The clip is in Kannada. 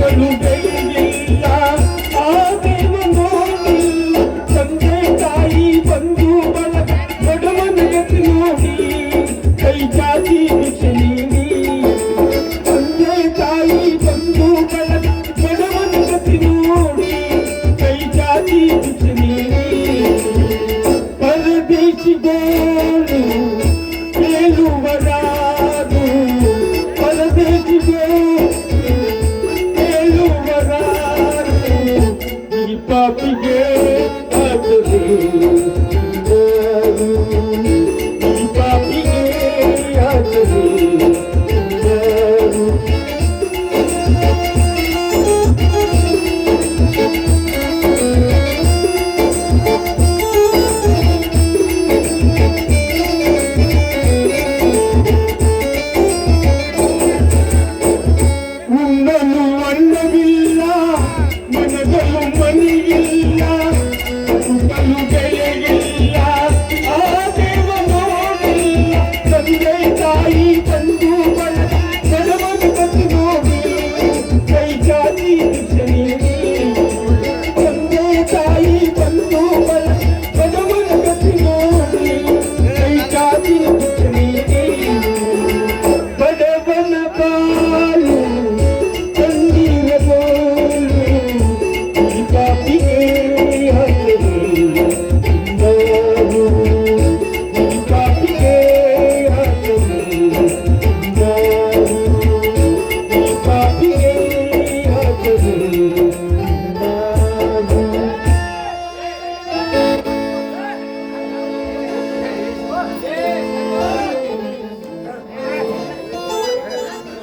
ಹುಟ್ಟಲು ಬೆಳೆಯಿಲ್ಲ ಆ ದೇವ ನೋಡಿ ತಂದೆ ತಾಯಿ ಬಂಧು ಬಳಗ ಬಡವನ ಗತಿ ನೋಡಿ ಕೈ ಚಾಚಿ ಭಿಕ್ಷೆ ನೀಡಿ ತಂದೆ ತಾಯಿ ಬಂಧು ಬಳಗ ಬಡವನ ಗತಿ ನೋಡಿ ಕೈ ಚಾಚಿ ಭಿಕ್ಷೆ ನೀಡಿ ಪರದೇಶಿಗಳು ಕೇಳುವರಾರು ಪರದೇಶಿಗಳು ಕೇಳುವರಾರು ಈ ಪಾಪಿಗೆ ಆತರು ಈ ಪಾಪಿಗೆ ಆತರು ಉಣ್ಣಲು ಅನ್ನವಿಲ್ಲ ಮನಗಲು ಮನೆಯಿಲ್ಲ ಹುಟ್ಟಲು ಬೆಳೆಯಿಲ್ಲ ಆ ದೇವ ನೋಡಿಲ್ಲ ತಂದೆ ತಾಯಿ ಬಂಧು ಬಳಗ ಬಡವನ ಗತಿ ನೋಡಿ ಕೈ ಚಾಚಿ